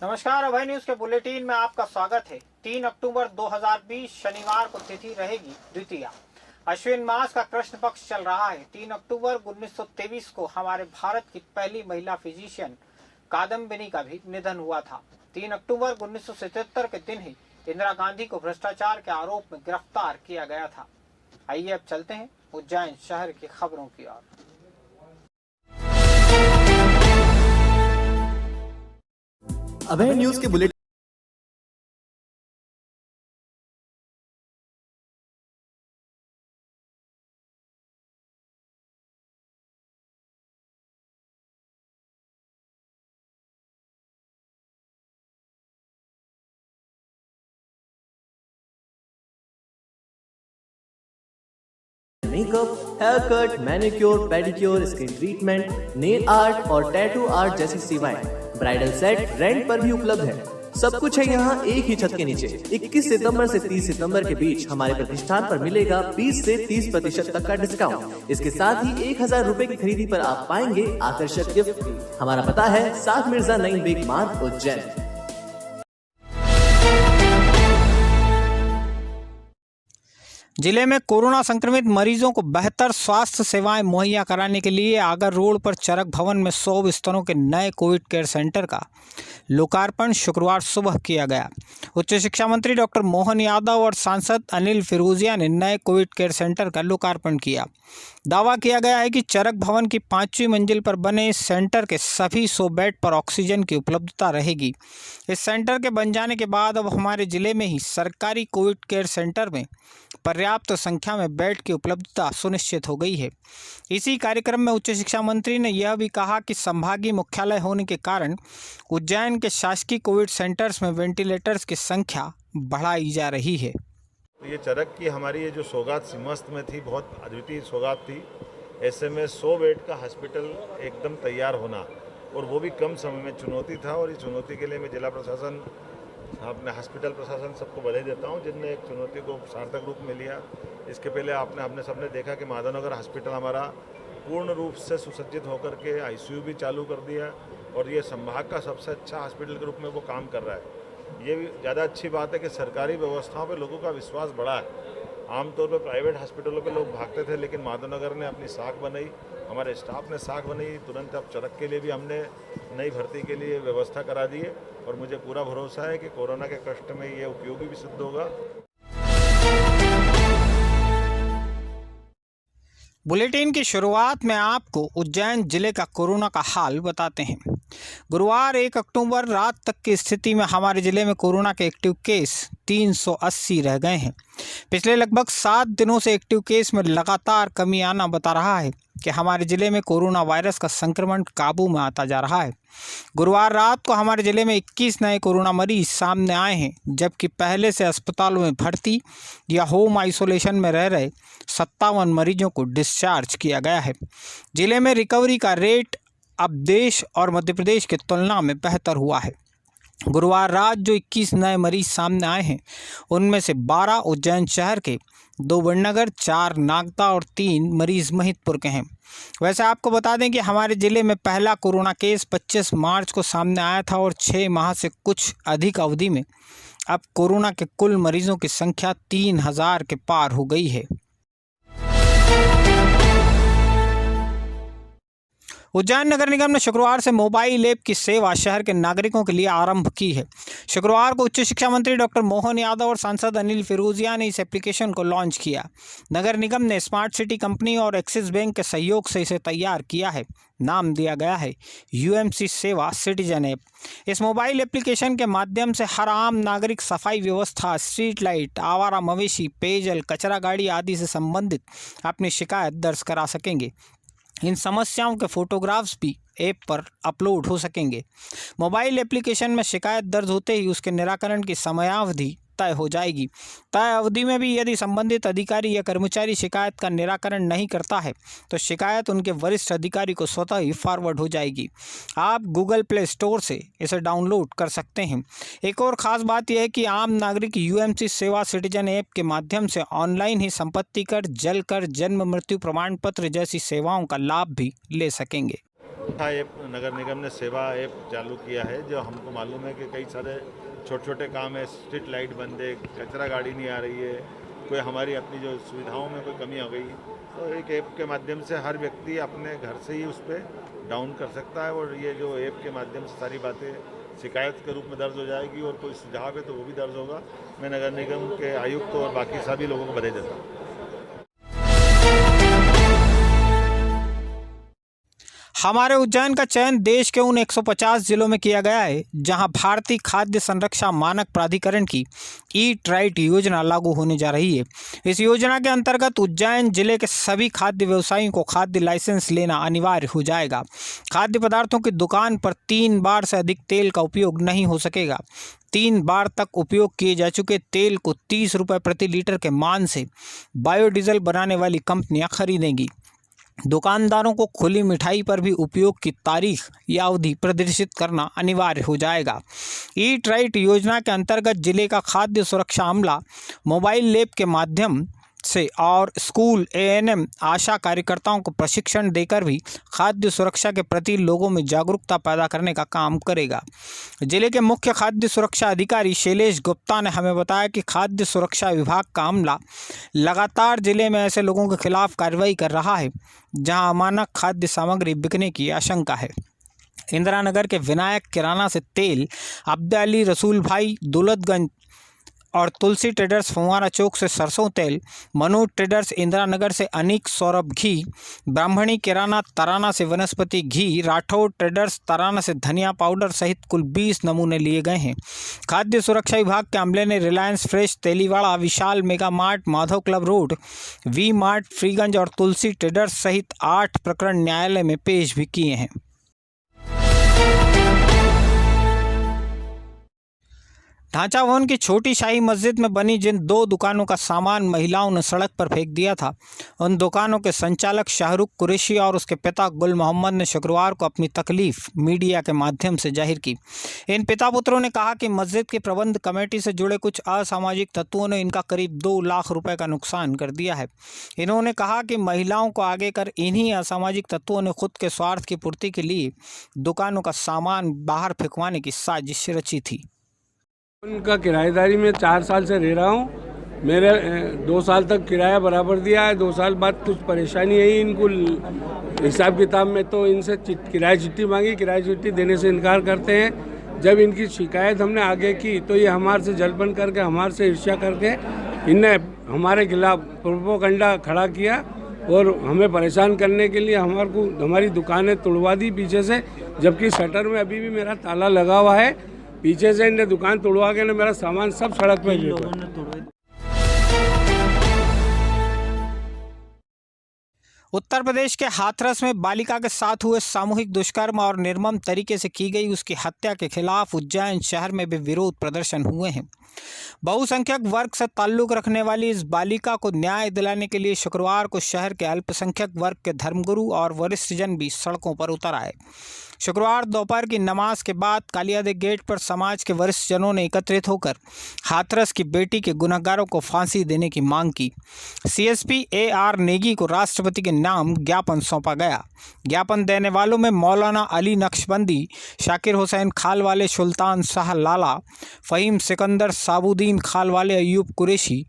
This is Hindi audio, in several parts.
नमस्कार, अभय न्यूज के बुलेटिन में आपका स्वागत है। 3 अक्टूबर 2020 शनिवार को तिथि रहेगी द्वितीया। अश्विन मास का कृष्ण पक्ष चल रहा है। 3 अक्टूबर 1923 को हमारे भारत की पहली महिला फिजिशियन कादम्बिनी का भी निधन हुआ था। 3 अक्टूबर 1977 के दिन ही इंदिरा गांधी को भ्रष्टाचार के आरोप में गिरफ्तार किया गया था। आइए अब चलते हैं उज्जैन शहर की खबरों की ओर। अभय न्यूज के bulletin makeup, hair cut, manicure, pedicure, skin treatment, nail art और टैटू आर्ट जैसी सेवाएं ब्राइडल सेट रेंट पर भी उपलब्ध है। सब कुछ है यहाँ एक ही छत के नीचे। 21 सितंबर से 30 सितंबर के बीच हमारे प्रतिष्ठान पर मिलेगा 20 से 30% तक का डिस्काउंट। इसके साथ ही 1000 रूपए की खरीदी पर आप पाएंगे आकर्षक गिफ्ट भी। हमारा पता है 7 मिर्जा नईम बेग मार्ग, उज्जैन। जिले में कोरोना संक्रमित मरीजों को बेहतर स्वास्थ्य सेवाएं मुहैया कराने के लिए आगर रोड पर चरक भवन में 100 बिस्तरों के नए कोविड केयर सेंटर का लोकार्पण शुक्रवार सुबह किया गया। उच्च शिक्षा मंत्री डॉक्टर मोहन यादव और सांसद अनिल फिरोजिया ने नए कोविड केयर सेंटर का लोकार्पण किया। दावा किया गया है कि चरक भवन की 5वीं मंजिल पर बने इस सेंटर के सभी 100 बेड पर ऑक्सीजन की उपलब्धता रहेगी। इस सेंटर के बन जाने के बाद अब हमारे जिले में ही सरकारी कोविड केयर सेंटर में पर्याप्त संख्या में बेड की उपलब्धता सुनिश्चित हो गई है। इसी कार्यक्रम में उच्च शिक्षा मंत्री ने यह भी कहा कि संभागीय मुख्यालय होने के कारण उज्जैन के शासकीय कोविड सेंटर्स में वेंटिलेटर्स की संख्या बढ़ाई जा रही है। ये चरक की हमारी ये जो सौगात सिमस्त में थी, बहुत अद्वितीय सौगात थी। ऐसे में 100 बेड का हॉस्पिटल एकदम तैयार होना और वो भी कम समय में चुनौती था। और इस चुनौती के लिए मैं जिला प्रशासन, अपने हॉस्पिटल प्रशासन सबको बधाई देता हूँ जिनने एक चुनौती को सार्थक रूप में लिया। इसके पहले आपने सबने देखा कि माधवनगर हॉस्पिटल हमारा पूर्ण रूप से सुसज्जित होकर के ICU भी चालू कर दिया और ये संभाग का सबसे अच्छा हॉस्पिटल के रूप में वो काम कर रहा है। ये भी ज़्यादा अच्छी बात है कि सरकारी व्यवस्थाओं पे लोगों का विश्वास बढ़ा है। आमतौर पर प्राइवेट हॉस्पिटलों पे लोग भागते थे, लेकिन माधवनगर ने अपनी साख बनाई, हमारे स्टाफ ने साख बनाई। तुरंत अब चरक के लिए भी हमने नई भर्ती के लिए व्यवस्था करा दी है और मुझे पूरा भरोसा है कि कोरोना के कष्ट में ये उपयोगी भी सिद्ध होगा। बुलेटिन की शुरुआत में आपको उज्जैन जिले का कोरोना का हाल बताते हैं। गुरुवार 1 अक्टूबर रात तक की स्थिति में हमारे जिले में कोरोना के एक्टिव केस 380 रह गए हैं। पिछले लगभग 7 दिनों से एक्टिव केस में लगातार कमी आना बता रहा है कि हमारे जिले में कोरोना वायरस का संक्रमण काबू में आता जा रहा है। गुरुवार रात को हमारे जिले में 21 नए कोरोना मरीज सामने आए हैं, जबकि पहले से अस्पतालों में भर्ती या होम आइसोलेशन में रह रहे 57 मरीजों को डिस्चार्ज किया गया है। जिले में रिकवरी का रेट अब देश और मध्य प्रदेश की तुलना में बेहतर हुआ है। गुरुवार रात जो 21 नए मरीज सामने आए हैं, उनमें से 12 उज्जैन शहर के, 2 बड़नगर, 4 नागदा और 3 मरीज महिदपुर के हैं। वैसे आपको बता दें कि हमारे ज़िले में पहला कोरोना केस 25 मार्च को सामने आया था और 6 माह से कुछ अधिक अवधि में अब कोरोना के कुल मरीजों की संख्या 3000 के पार हो गई है। उज्जैन नगर निगम ने शुक्रवार से मोबाइल ऐप की सेवा शहर के नागरिकों के लिए आरंभ की है। शुक्रवार को उच्च शिक्षा मंत्री डॉक्टर मोहन यादव और सांसद अनिल फिरोजिया ने इस एप्लीकेशन को लॉन्च किया। नगर निगम ने स्मार्ट सिटी कंपनी और एक्सिस बैंक के सहयोग से इसे तैयार किया है। नाम दिया गया है UMC सेवा सिटीजन ऐप। इस मोबाइल एप्लीकेशन के माध्यम से हर आम नागरिक सफाई व्यवस्था, स्ट्रीट लाइट, आवारा मवेशी, पेयजल, कचरा गाड़ी आदि से संबंधित अपनी शिकायत दर्ज करा सकेंगे। इन समस्याओं के फोटोग्राफ्स भी ऐप पर अपलोड हो सकेंगे। मोबाइल एप्लीकेशन में शिकायत दर्ज होते ही उसके निराकरण की समयावधि तय हो जाएगी। तय अवधि में भी यदि संबंधित अधिकारी या कर्मचारी शिकायत का निराकरण नहीं करता है तो शिकायत उनके वरिष्ठ अधिकारी को स्वतः ही फॉरवर्ड हो जाएगी। आप गूगल प्ले स्टोर से इसे डाउनलोड कर सकते हैं। एक और ख़ास बात यह है कि आम नागरिक UMC सेवा सिटीजन ऐप के माध्यम से ऑनलाइन ही संपत्ति कर, जल कर, जन्म मृत्यु प्रमाण पत्र जैसी सेवाओं का लाभ भी ले सकेंगे। ऐप नगर निगम ने सेवा ऐप चालू किया है, जो हमको मालूम है कि कई सारे छोटे छोटे काम है, स्ट्रीट लाइट बंद है, कचरा गाड़ी नहीं आ रही है, कोई हमारी अपनी जो सुविधाओं में कोई कमी हो गई, तो एक ऐप के माध्यम से हर व्यक्ति अपने घर से ही उस पर डाउन कर सकता है और ये जो ऐप के माध्यम से सारी बातें शिकायत के रूप में दर्ज हो जाएगी और कोई सुझाव है तो वो भी दर्ज होगा। मैं नगर निगम के आयुक्त और बाकी सभी लोगों को बधाई देता हूँ। हमारे उज्जैन का चयन देश के उन 150 जिलों में किया गया है जहां भारतीय खाद्य संरक्षा मानक प्राधिकरण की ईट राइट योजना लागू होने जा रही है। इस योजना के अंतर्गत उज्जैन जिले के सभी खाद्य व्यवसायियों को खाद्य लाइसेंस लेना अनिवार्य हो जाएगा। खाद्य पदार्थों की दुकान पर 3 बार से अधिक तेल का उपयोग नहीं हो सकेगा। 3 बार तक उपयोग किए जा चुके तेल को 30 रुपये प्रति लीटर के मान से बायोडीजल बनाने वाली कंपनियां खरीदेंगी। दुकानदारों को खुली मिठाई पर भी उपयोग की तारीख या अवधि प्रदर्शित करना अनिवार्य हो जाएगा। ईट राइट योजना के अंतर्गत जिले का खाद्य सुरक्षा अमला मोबाइल लैब के माध्यम से और स्कूल एएनएम आशा कार्यकर्ताओं को प्रशिक्षण देकर भी खाद्य सुरक्षा के प्रति लोगों में जागरूकता पैदा करने का काम करेगा। जिले के मुख्य खाद्य सुरक्षा अधिकारी शैलेश गुप्ता ने हमें बताया कि खाद्य सुरक्षा विभाग का अमला लगातार जिले में ऐसे लोगों के खिलाफ कार्रवाई कर रहा है जहां अमानक खाद्य सामग्री बिकने की आशंका है। इंदिरा नगर के विनायक किराना से तेल, अब्द अली रसूल भाई दौलतगंज और तुलसी ट्रेडर्स फुवारा चौक से सरसों तेल, मनोज ट्रेडर्स इंदिरा नगर से अनीक सौरभ घी, ब्राह्मणी किराना तराना से वनस्पति घी, राठौड़ ट्रेडर्स तराना से धनिया पाउडर सहित कुल 20 नमूने लिए गए हैं। खाद्य सुरक्षा विभाग के अमले ने Reliance Fresh Teliwada, Vishal Mega Mart Madhav Club Road, V Mart Freeganj और तुलसी ट्रेडर्स सहित 8 प्रकरण न्यायालय में पेश भी किए हैं। ढांचा भवन की छोटी शाही मस्जिद में बनी जिन 2 दुकानों का सामान महिलाओं ने सड़क पर फेंक दिया था, उन दुकानों के संचालक शाहरुख कुरैशी और उसके पिता गुल मोहम्मद ने शुक्रवार को अपनी तकलीफ मीडिया के माध्यम से जाहिर की। इन पिता पुत्रों ने कहा कि मस्जिद की प्रबंध कमेटी से जुड़े कुछ असामाजिक तत्वों ने इनका करीब 2 लाख रुपए का नुकसान कर दिया है। इन्होंने कहा कि महिलाओं को आगे कर इन्हीं असामाजिक तत्वों ने खुद के स्वार्थ की पूर्ति के लिए दुकानों का सामान बाहर फेंकवाने की साजिश रची थी। उनका किराएदारी में 4 साल से रह रहा हूँ। मेरे 2 साल तक किराया बराबर दिया है। 2 साल बाद कुछ परेशानी आई इनको हिसाब किताब में, तो इनसे किराया चिट्ठी मांगी। किराया चिट्ठी देने से इनकार करते हैं। जब इनकी शिकायत हमने आगे की तो ये हमारे से जलपन करके, हमारे से ईर्ष्या करके इनने हमारे खिलाफ प्रोपोगंडा खड़ा किया और हमें परेशान करने के लिए हमारी दुकानें तोड़वा दी पीछे से, जबकि शटर में अभी भी मेरा ताला लगा हुआ है। पीछे से इन्हें दुकान तोड़वा के मेरा सामान सब सड़क पे गिरा। उत्तर प्रदेश के हाथरस में बालिका के साथ हुए सामूहिक दुष्कर्म और निर्मम तरीके से की गई उसकी हत्या के खिलाफ उज्जैन शहर में भी विरोध प्रदर्शन हुए हैं। बहुसंख्यक वर्ग से ताल्लुक रखने वाली इस बालिका को न्याय दिलाने के लिए शुक्रवार को शहर के अल्पसंख्यक वर्ग के धर्मगुरु और वरिष्ठ जन भी सड़कों पर उतर आए। शुक्रवार दोपहर की नमाज के बाद कालियादेव गेट पर समाज के वरिष्ठ जनों ने एकत्रित होकर हाथरस की बेटी के गुनहगारों को फांसी देने की मांग की। सीएसपी AR नेगी को राष्ट्रपति के नाम ज्ञापन सौंपा गया। ज्ञापन देने वालों में मौलाना अली नक्शबंदी, शाकिर हुसैन खालवाले, सुल्तान शाह लाला, फ़हीम सिकंदर, साबुद्दीन खालवाले, अयूब कुरैशी,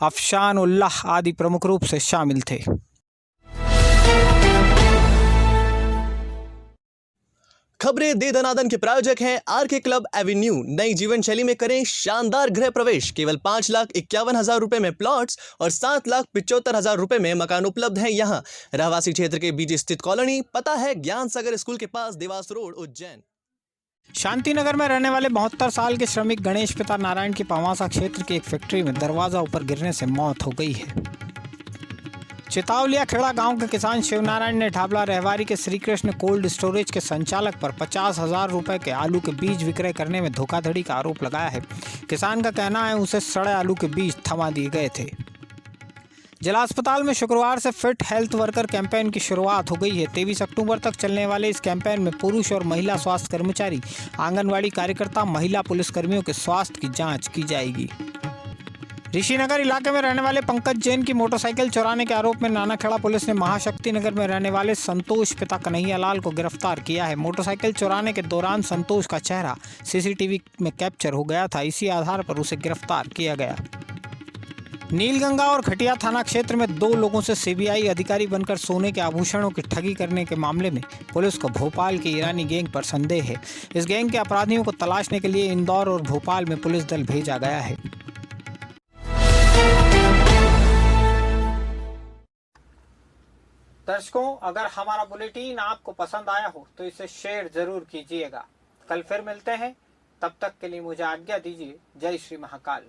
अफशान उल्लाह आदि प्रमुख रूप से शामिल थे। खबरें दे दनादन के प्रायोजक हैं RK क्लब एवेन्यू। नई जीवन शैली में करें शानदार गृह प्रवेश। केवल 5,51,000 रुपए में प्लॉट्स और 7,75,000 रुपए में मकान उपलब्ध हैं। यहाँ रहवासी क्षेत्र के बीच स्थित कॉलोनी, पता है ज्ञान सागर स्कूल के पास, देवास रोड, उज्जैन। शांतिनगर में रहने वाले 72 साल के श्रमिक गणेश पिता नारायण की पवासा क्षेत्र की एक फैक्ट्री में दरवाजा ऊपर गिरने से मौत हो गई है। चितावलिया खेड़ा गांव के किसान शिवनारायण ने ढाबला रहवारी के श्री कृष्ण कोल्ड स्टोरेज के संचालक पर 50,000 रुपए के आलू के बीज विक्रय करने में धोखाधड़ी का आरोप लगाया है। किसान का कहना है उसे सड़े आलू के बीज थमा दिए गए थे। जिला अस्पताल में शुक्रवार से फिट हेल्थ वर्कर कैंपेन की शुरुआत हो गई है। 23 अक्टूबर तक चलने वाले इस कैंपेन में पुरुष और महिला स्वास्थ्य कर्मचारी, आंगनवाड़ी कार्यकर्ता, महिला पुलिसकर्मियों के स्वास्थ्य की जाँच की जाएगी। ऋषिनगर इलाके में रहने वाले पंकज जैन की मोटरसाइकिल चुराने के आरोप में नानाखेड़ा पुलिस ने महाशक्ति नगर में रहने वाले संतोष पिता कन्हैयालाल को गिरफ्तार किया है। मोटरसाइकिल चुराने के दौरान संतोष का चेहरा सीसीटीवी में कैप्चर हो गया था। इसी आधार पर उसे गिरफ्तार किया गया। नीलगंगा और खटिया थाना क्षेत्र में 2 लोगों से सीबीआई अधिकारी बनकर सोने के आभूषणों की ठगी करने के मामले में पुलिस को भोपाल की ईरानी गैंग पर संदेह है। इस गैंग के अपराधियों को तलाशने के लिए इंदौर और भोपाल में पुलिस दल भेजा गया है। दर्शकों, अगर हमारा बुलेटिन आपको पसंद आया हो तो इसे शेयर जरूर कीजिएगा। कल फिर मिलते हैं, तब तक के लिए मुझे आज्ञा दीजिए। जय श्री महाकाल।